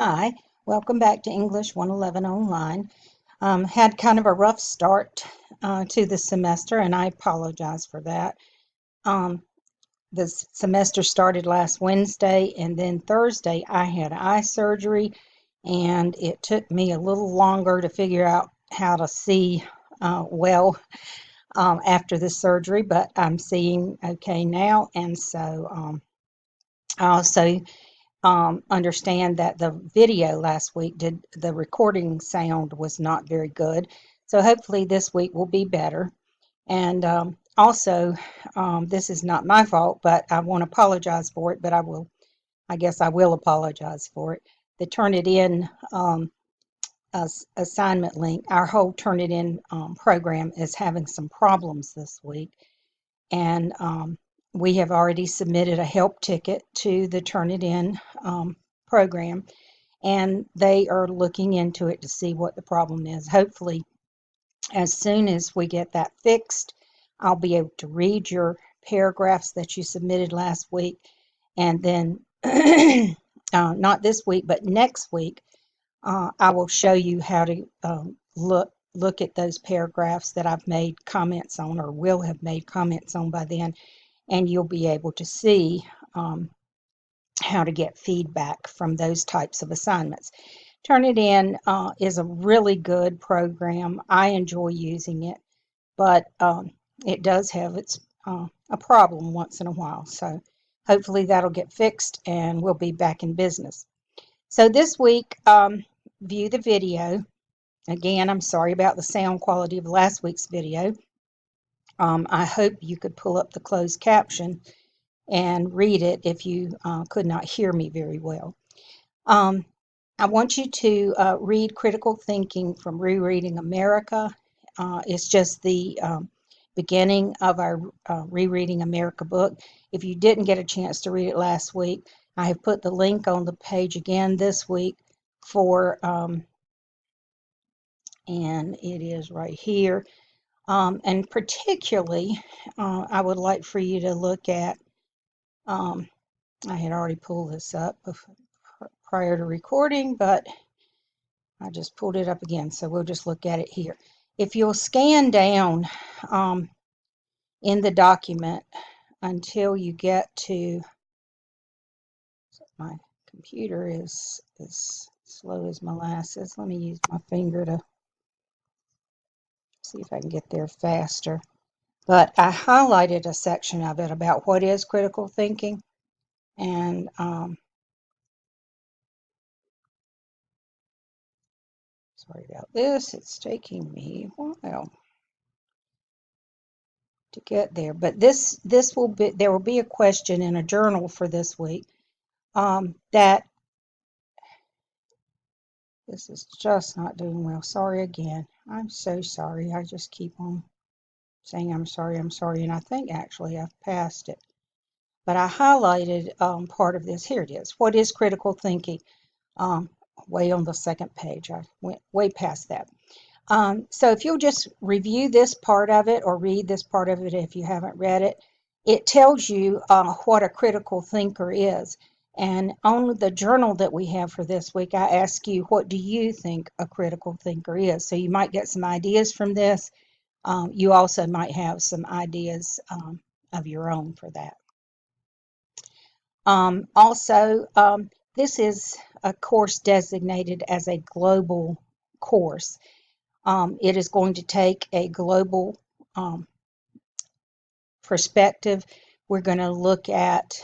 Hi, welcome back to English 111 Online. Had kind of a rough start to the semester, and I apologize for that. Um, the semester started last Wednesday, and then Thursday I had eye surgery, and it took me a little longer to figure out how to see well after the surgery, but I'm seeing okay now, and so I also understand that the video last week did the recording sound was not very good. So hopefully this week will be better. And also, this is not my fault, but I want to apologize for it. But I guess I will apologize for it. The Turnitin assignment link, our whole Turnitin program is having some problems this week, and we have already submitted a help ticket to the Turnitin program, and they are looking into it to see what the problem is. Hopefully, as soon as we get that fixed, I'll be able to read your paragraphs that you submitted last week, and then not this week, but next week, I will show you how to look at those paragraphs that I've made comments on or will have made comments on by then, and you'll be able to see how to get feedback from those types of assignments. Turnitin is a really good program. I enjoy using it, but it does have a problem once in a while. So hopefully that'll get fixed and we'll be back in business. So this week, view the video. Again, I'm sorry about the sound quality of last week's video. I hope you could pull up the closed caption and read it if you could not hear me very well. Um, I want you to read Critical Thinking from Rereading America. It's just the beginning of our Rereading America book. If you didn't get a chance to read it last week, I have put the link on the page again this week for, and it is right here. And particularly, I would like for you to look at, I had already pulled this up prior to recording, but I just pulled it up again, so we'll just look at it here. If you'll scan down in the document until you get to, my computer is as slow as molasses. Let me use my finger to see if I can get there faster. But I highlighted a section of it about what is critical thinking, and sorry about this, it's taking me a while to get there. But this will be, there will be a question in a journal for this week that this is just not doing well. Sorry again. I'm so sorry. I just keep on saying I'm sorry, and I think actually I've passed it. But I highlighted part of this. Here it is. What is critical thinking? Um, Way on the second page. I went way past that. So if you'll just review this part of it or read this part of it if you haven't read it, it tells you what a critical thinker is. And on the journal that we have for this week, I ask you, what do you think a critical thinker is? So you might get some ideas from this. You also might have some ideas of your own for that. Also, this is a course designated as a global course. It is going to take a global um, perspective. We're going to look at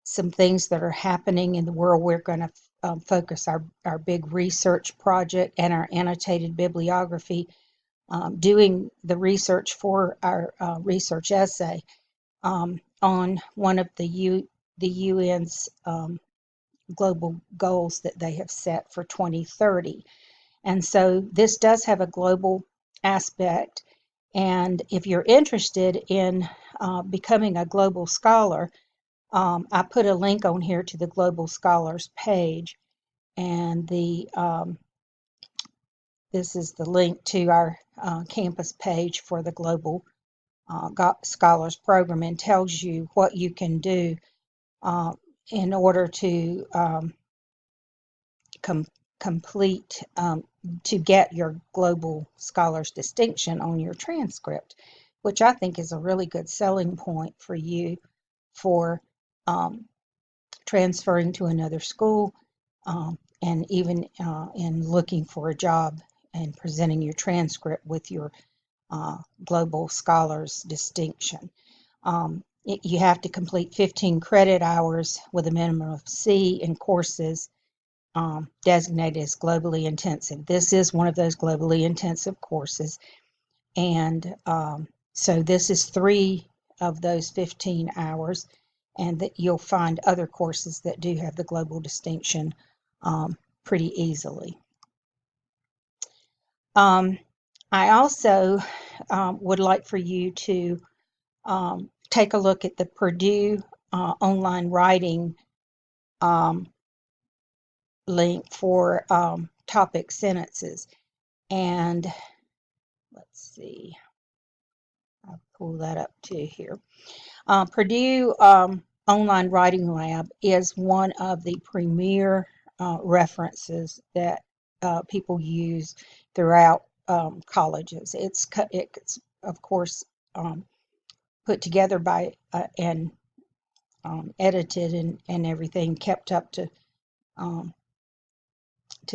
some things that are happening in the world. We're going to focus our big research project and our annotated bibliography, doing the research for our research essay on one of the UN's global goals that they have set for 2030. And so this does have a global aspect. And if you're interested in becoming a global scholar, I put a link on here to the Global Scholars page. And this is the link to our campus page for the Global Scholars Program, and tells you what you can do in order to com complete to get your Global Scholars distinction on your transcript, which I think is a really good selling point for you for um, transferring to another school, and even in looking for a job and presenting your transcript with your Global Scholars distinction. You have to complete 15 credit hours with a minimum of C in courses designated as globally intensive. This is one of those globally intensive courses, and so this is 3 of those 15 hours, and that you'll find other courses that do have the global distinction pretty easily. I also would like for you to take a look at the Purdue online writing link for topic sentences. And let's see, I'll pull that up too here. Purdue Online Writing Lab is one of the premier references that people use throughout colleges. It's of course put together by and edited and everything, kept up to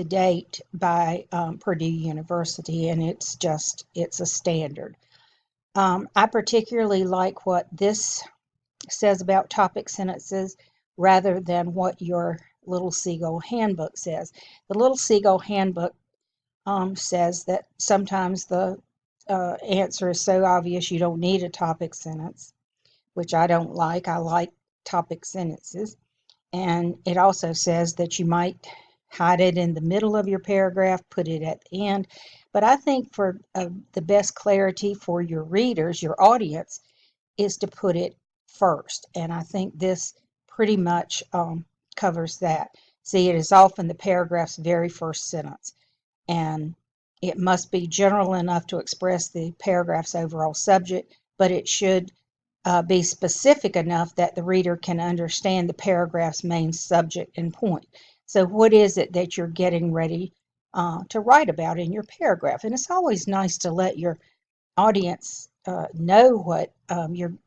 date by Purdue University, and it's a standard. I particularly like what this says about topic sentences rather than what your Little Seagull Handbook says. The Little Seagull Handbook says that sometimes the answer is so obvious you don't need a topic sentence, which I don't like. I like topic sentences. And it also says that you might hide it in the middle of your paragraph, put it at the end. But I think for the best clarity for your readers, your audience, is to put it first. And I think this pretty much covers that. See, it is often the paragraph's very first sentence, and it must be general enough to express the paragraph's overall subject, but it should be specific enough that the reader can understand the paragraph's main subject and point. So what is it that you're getting ready to write about in your paragraph? And it's always nice to let your audience know what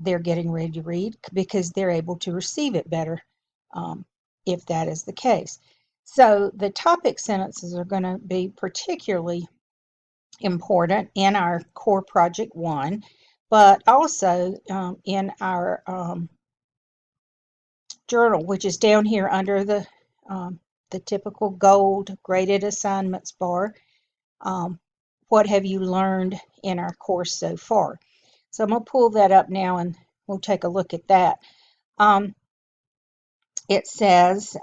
they're getting ready to read, because they're able to receive it better if that is the case. So the topic sentences are going to be particularly important in our core project 1, but also in our journal, which is down here under the typical gold graded assignments bar. What have you learned in our course so far? So I'm going to pull that up now and we'll take a look at that. It says,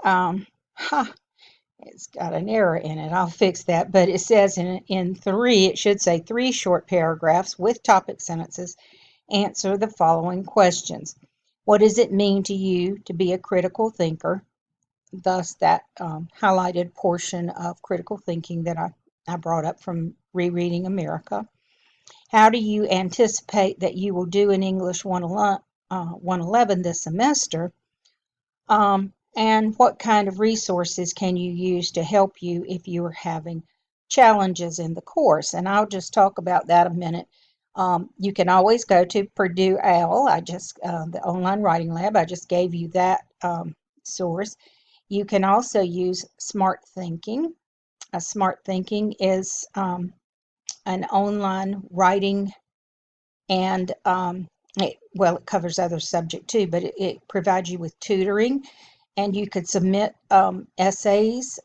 it's got an error in it. I'll fix that. But it says in 3, it should say 3 short paragraphs with topic sentences. Answer the following questions. What does it mean to you to be a critical thinker? Thus, that highlighted portion of critical thinking that I brought up from Rereading America. How do you anticipate that you will do in English 111 this semester? And what kind of resources can you use to help you if you are having challenges in the course? And I'll just talk about that a minute. You can always go to Purdue OWL, the Online Writing Lab. I just gave you that source. You can also use Smart Thinking. Smart Thinking is an online writing, and it covers other subject too, but it provides you with tutoring, and you could submit essays,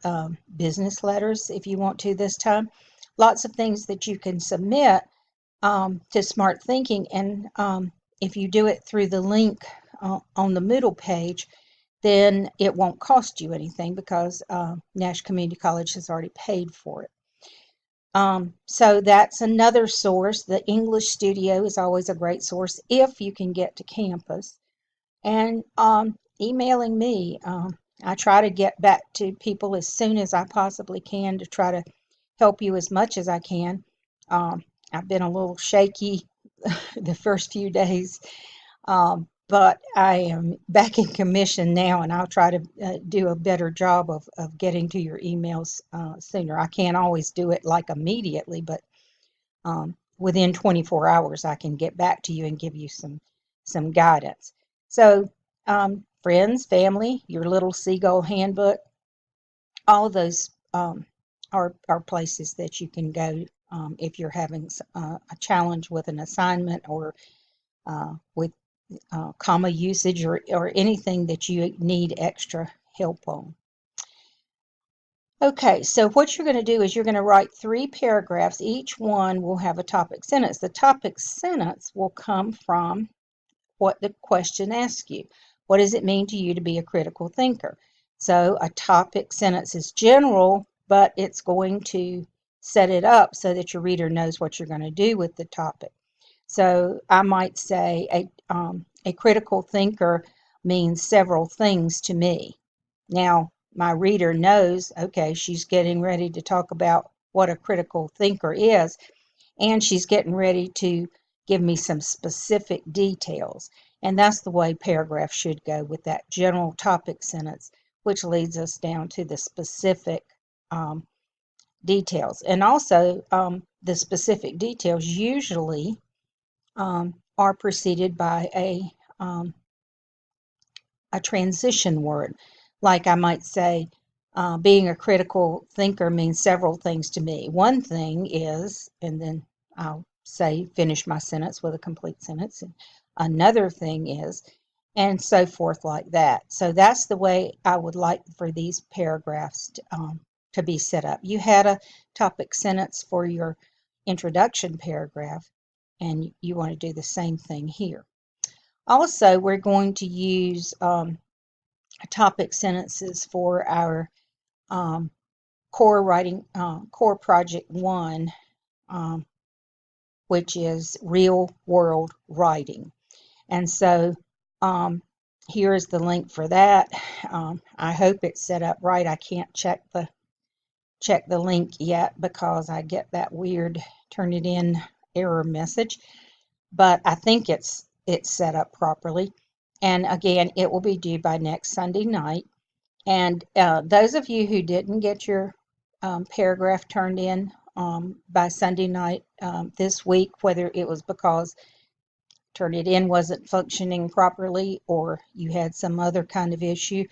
business letters if you want to this time. Lots of things that you can submit to Smart Thinking, and if you do it through the link on the Moodle page, then it won't cost you anything because Nash Community College has already paid for it. So that's another source. The English Studio is always a great source if you can get to campus. And emailing me. I try to get back to people as soon as I possibly can to try to help you as much as I can. I've been a little shaky the first few days, but I am back in commission now, and I'll try to do a better job of getting to your emails sooner. I can't always do it like immediately, but within 24 hours, I can get back to you and give you some guidance. So, friends, family, your little Seagull handbook, all of those are places that you can go if you're having a challenge with an assignment or with comma usage or anything that you need extra help on. Okay, so what you're going to do is you're going to write 3 paragraphs. Each one will have a topic sentence. The topic sentence will come from what the question asks you. What does it mean to you to be a critical thinker? So a topic sentence is general, but it's going to set it up so that your reader knows what you're going to do with the topic. So I might say a critical thinker means several things to me. Now, my reader knows, okay, she's getting ready to talk about what a critical thinker is, and she's getting ready to give me some specific details. And that's the way paragraphs should go, with that general topic sentence, which leads us down to the specific um, details. And also, the specific details usually are preceded by a transition word. Like I might say, being a critical thinker means several things to me. One thing is, and then I'll say, finish my sentence with a complete sentence. And another thing is, and so forth like that. So that's the way I would like for these paragraphs to be set up. You had a topic sentence for your introduction paragraph, and you want to do the same thing here. Also, we're going to use topic sentences for our um, core writing, core project 1, um, which is real world writing. And so here is the link for that. I hope it's set up right. I can't check the link yet because I get that weird Turnitin error message, but I think it's set up properly. And again, it will be due by next Sunday night. And those of you who didn't get your paragraph turned in by Sunday night this week, whether it was because Turnitin wasn't functioning properly or you had some other kind of issue,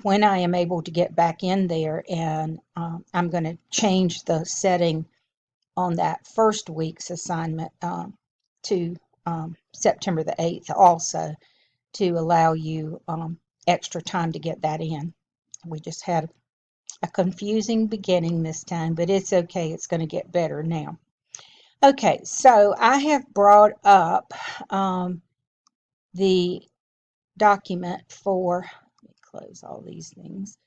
when I am able to get back in there, and I'm going to change the setting on that first week's assignment to September the 8th also, to allow you extra time to get that in. We just had a confusing beginning this time, but it's okay. It's going to get better now. Okay, so I have brought up the document for, let me close all these things,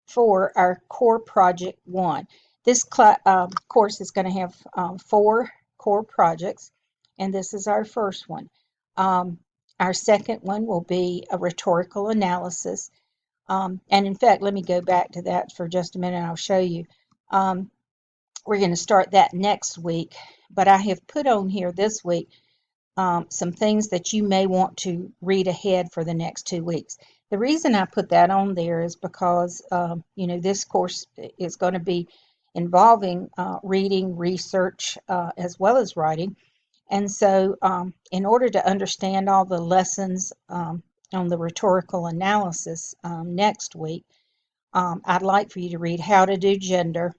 for our core project 1. This course is going to have 4 core projects, and this is our first one. Our second one will be a rhetorical analysis. And in fact, let me go back to that for just a minute and I'll show you. We're going to start that next week, but I have put on here this week some things that you may want to read ahead for the next 2 weeks. The reason I put that on there is because, this course is going to be involving reading, research, as well as writing. And so in order to understand all the lessons on the rhetorical analysis next week, I'd like for you to read How to Do Gender,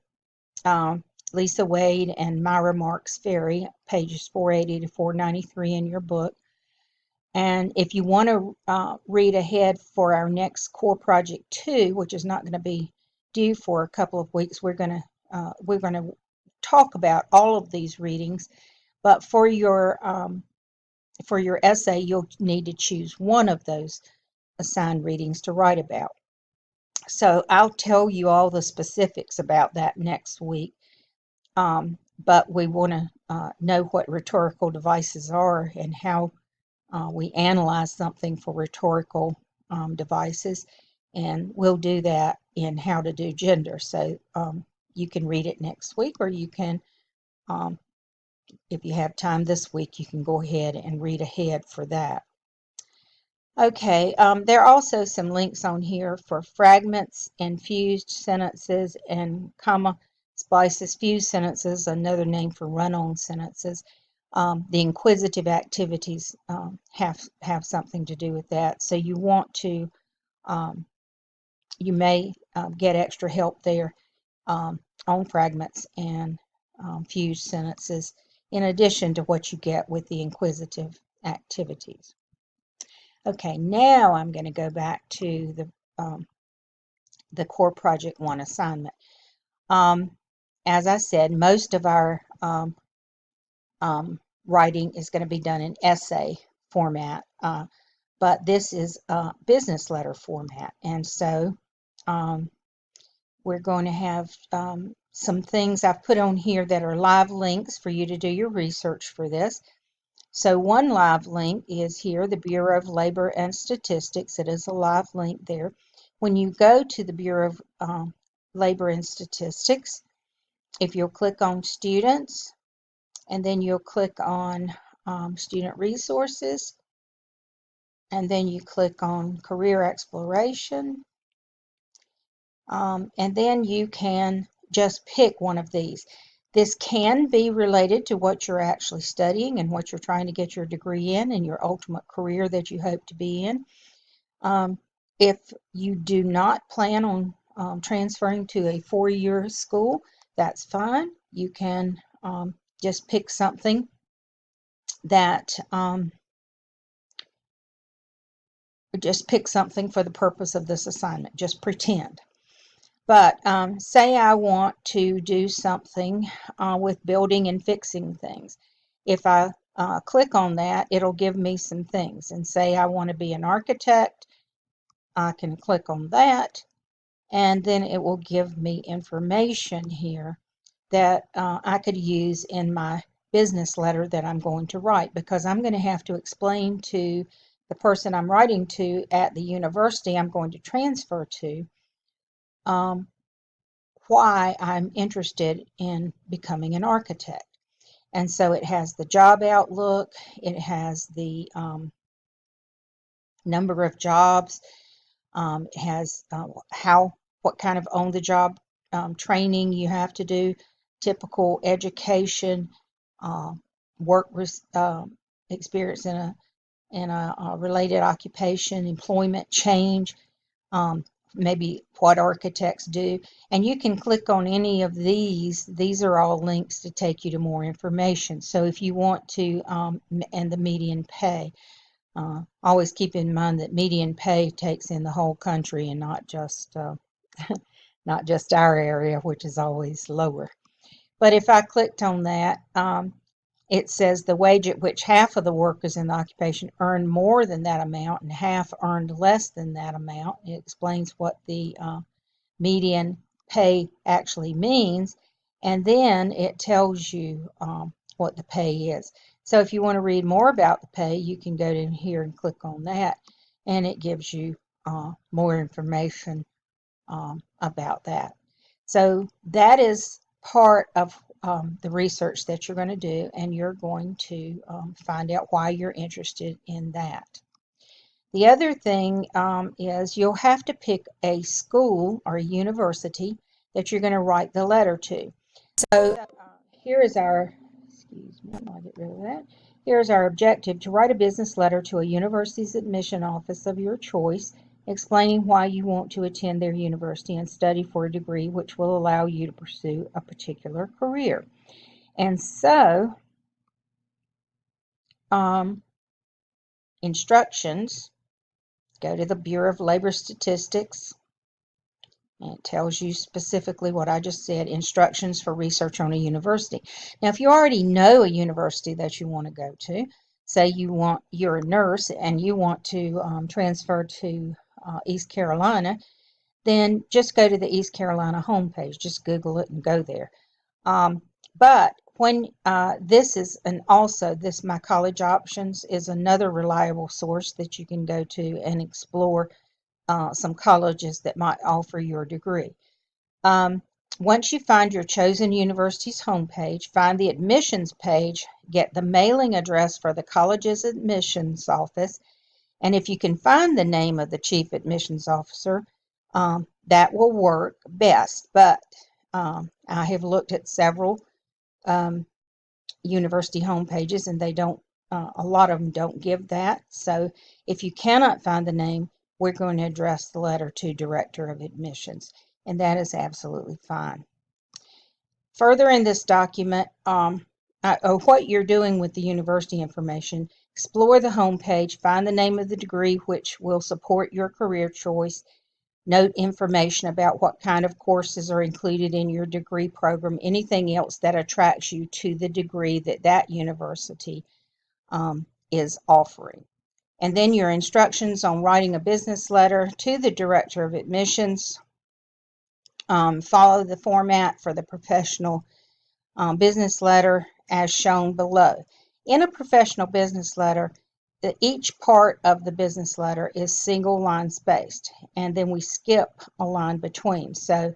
Lisa Wade and Myra Marks Ferry, pages 480 to 493 in your book. And if you want to read ahead for our next core project 2, which is not going to be due for a couple of weeks, we're going to talk about all of these readings. But for your essay, you'll need to choose one of those assigned readings to write about. So I'll tell you all the specifics about that next week. But we want to know what rhetorical devices are and how we analyze something for rhetorical devices. And we'll do that in How to Do Gender. So you can read it next week, or you can if you have time this week, you can go ahead and read ahead for that. Okay, there are also some links on here for fragments and fused sentences and comma splices. Fused sentences, another name for run-on sentences. The inquisitive activities have something to do with that. So you want to, you may get extra help there on fragments and fused sentences, in addition to what you get with the inquisitive activities. Okay, now I'm going to go back to the core project 1 assignment. As I said, most of our writing is going to be done in essay format, but this is a business letter format, and so we're going to have some things I've put on here that are live links for you to do your research for this. So one live link is here, the Bureau of Labor and Statistics. It is a live link there. When you go to the Bureau of Labor and Statistics, if you'll click on Students, and then you'll click on Student Resources, and then you click on Career Exploration, and then you can just pick one of these. This can be related to what you're actually studying and what you're trying to get your degree in and your ultimate career that you hope to be in. If you do not plan on transferring to a 4-year school, that's fine. You can just pick something that for the purpose of this assignment. Just pretend. But say I want to do something with building and fixing things. If I click on that, it'll give me some things. And say I want to be an architect, I can click on that, and then it will give me information here that I could use in my business letter that I'm going to write, because I'm going to have to explain to the person I'm writing to at the university I'm going to transfer to why I'm interested in becoming an architect. And so it has the job outlook, it has the number of jobs, it has what kind of on-the-job training you have to do, typical education, work experience in a related occupation, employment change, maybe what architects do. And you can click on any of these. These are all links to take you to more information. So if you want to, and the median pay, always keep in mind that median pay takes in the whole country and not just not just our area, which is always lower. But if I clicked on that, it says the wage at which half of the workers in the occupation earn more than that amount and half earned less than that amount. It explains what the median pay actually means, and then it tells you what the pay is. So if you want to read more about the pay, you can go in here and click on that, and it gives you more information about that. So that is part of the research that you're going to do, and you're going to find out why you're interested in that. The other thing is you'll have to pick a school or a university that you're going to write the letter to. So here is our, excuse me, I'll get rid of that. Here's our objective: to write a business letter to a university's admission office of your choice, explaining why you want to attend their university and study for a degree which will allow you to pursue a particular career. And so, instructions, go to the Bureau of Labor Statistics, and it tells you specifically what I just said, instructions for research on a university. Now, if you already know a university that you want to go to, say you're a nurse and you want to transfer to East Carolina, then just go to the East Carolina homepage. Just Google it and go there. But when this is, and also this My College Options is another reliable source that you can go to and explore some colleges that might offer your degree. Once you find your chosen university's homepage, find the admissions page, get the mailing address for the college's admissions office, and if you can find the name of the chief admissions officer, that will work best. But I have looked at several um, university homepages, and they don't. A lot of them don't give that. So if you cannot find the name, we're going to address the letter to Director of Admissions, and that is absolutely fine. Further in this document, what you're doing with the university information, explore the homepage, find the name of the degree which will support your career choice, note information about what kind of courses are included in your degree program, anything else that attracts you to the degree that that university is offering. And then your instructions on writing a business letter to the Director of Admissions. Follow the format for the professional business letter as shown below. In a professional business letter, each part of the business letter is single line spaced, and then we skip a line between. So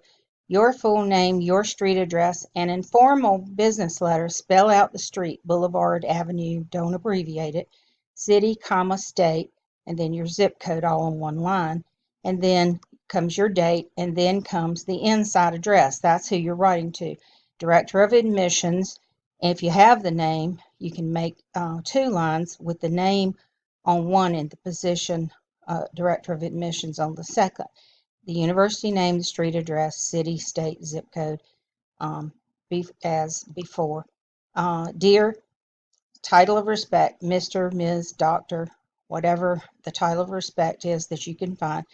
your full name, your street address, and in formal business letters, spell out the street, boulevard, avenue, don't abbreviate it, city, comma, state, and then your zip code all on one line. And then comes your date, and then comes the inside address. That's who you're writing to. Director of Admissions. If you have the name, you can make two lines with the name on one and the position Director of Admissions on the second. The university name, the street address, city, state, zip code, as before. Dear, title of respect, Mr., Ms., Doctor, whatever the title of respect is that you can find.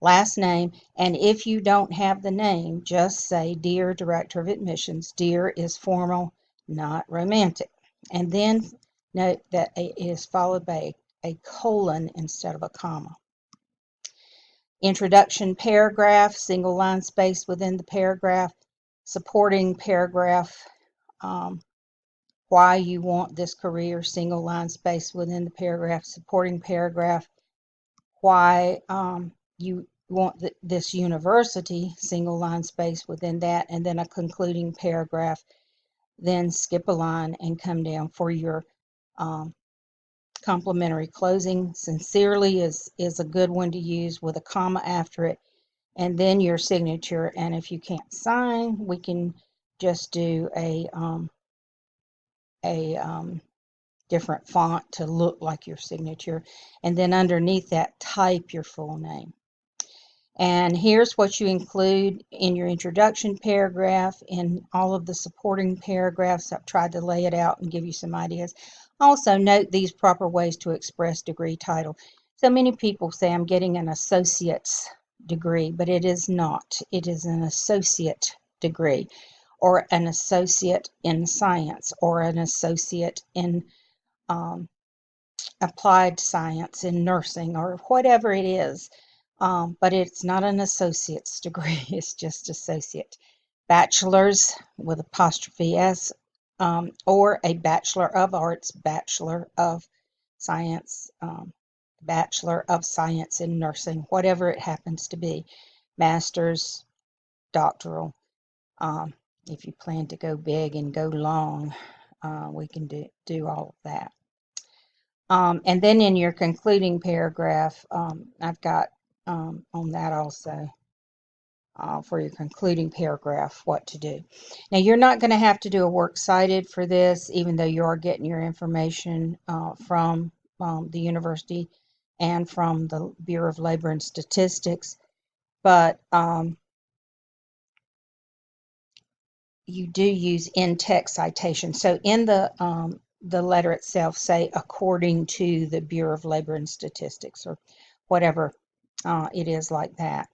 Last name, and if you don't have the name, just say, Dear Director of Admissions. Dear is formal, not romantic. And then note that it is followed by a colon instead of a comma. Introduction paragraph, single line space within the paragraph, supporting paragraph, why you want this career, single line space within the paragraph, supporting paragraph, why you want this university, single line space within that, and then a concluding paragraph, then skip a line and come down for your complimentary closing. Sincerely is a good one to use with a comma after it, and then your signature. And if you can't sign, we can just do a different font to look like your signature, and then underneath that type your full name. And here's what you include in your introduction paragraph, in all of the supporting paragraphs. I've tried to lay it out and give you some ideas. Also note these proper ways to express degree title. So many people say I'm getting an associate's degree, but it is not. It is an associate degree, or an associate in science, or an associate in applied science, in nursing, or whatever it is. But it's not an associate's degree, it's just associate. Bachelor's with apostrophe S, or a Bachelor of Arts, Bachelor of Science, Bachelor of Science in Nursing, whatever it happens to be. Master's, doctoral. If you plan to go big and go long, we can do all of that. And then in your concluding paragraph, I've got on that also, for your concluding paragraph, what to do. Now, you're not going to have to do a works cited for this, even though you are getting your information from the university and from the Bureau of Labor and Statistics, but you do use in-text citation. So in the letter itself, say, according to the Bureau of Labor and Statistics, or whatever it is like that.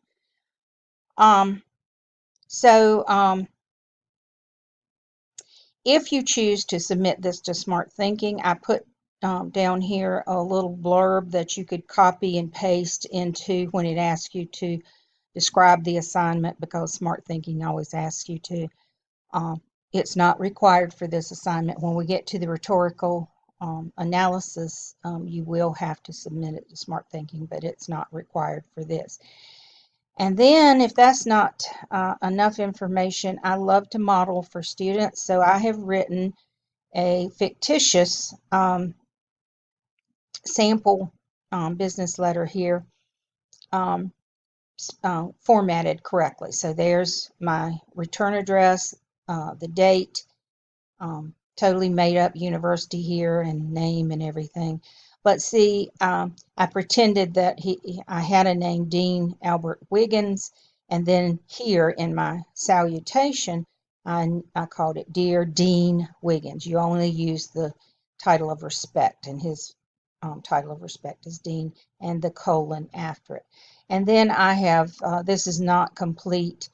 If you choose to submit this to Smart Thinking, I put down here a little blurb that you could copy and paste into when it asks you to describe the assignment, because Smart Thinking always asks you to. It's not required for this assignment. When we get to the rhetorical analysis, you will have to submit it to Smart Thinking, but it's not required for this. And then if that's not enough information, I love to model for students. So I have written a fictitious sample business letter here, um, formatted correctly. So there's my return address, the date, totally made up university here and name and everything. But see, I pretended that I had a name, Dean Albert Wiggins, and then here in my salutation, I called it Dear Dean Wiggins. You only use the title of respect, and his title of respect is Dean, and the colon after it. And then I have, this is not complete,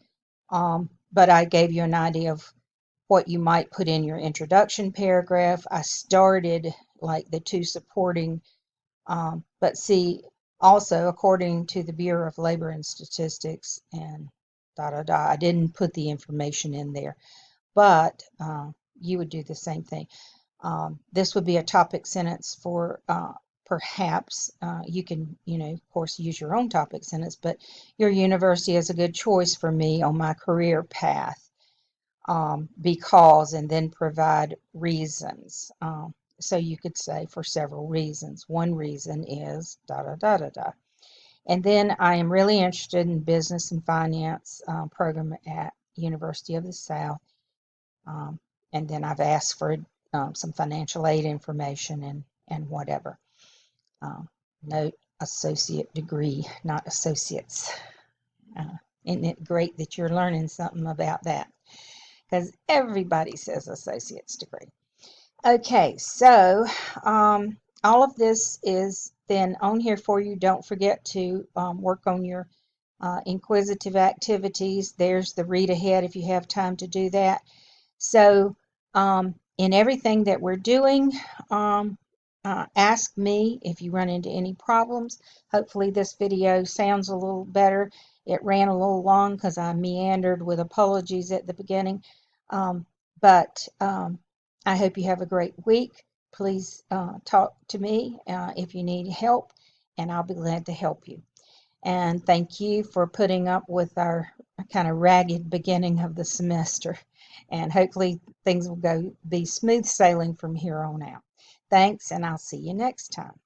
but I gave you an idea of what you might put in your introduction paragraph. I started like the two supporting, but see, also according to the Bureau of Labor and Statistics and da da da, I didn't put the information in there, but you would do the same thing. This would be a topic sentence for perhaps you can, of course, use your own topic sentence, but your university is a good choice for me on my career path. Because, and then provide reasons. So you could say for several reasons. One reason is da da da da da. And then I am really interested in business and finance program at University of the South. Um, and then I've asked for some financial aid information and whatever. Note associate degree, not associates. Isn't it great that you're learning something about that? Because everybody says associate's degree. Okay, so all of this is then on here for you. Don't forget to work on your inquisitive activities. There's the read ahead if you have time to do that. So in everything that we're doing, ask me if you run into any problems. Hopefully this video sounds a little better. It ran a little long because I meandered with apologies at the beginning. But I hope you have a great week. Please talk to me if you need help, and I'll be glad to help you. And thank you for putting up with our kind of ragged beginning of the semester. And hopefully things will be smooth sailing from here on out. Thanks, and I'll see you next time.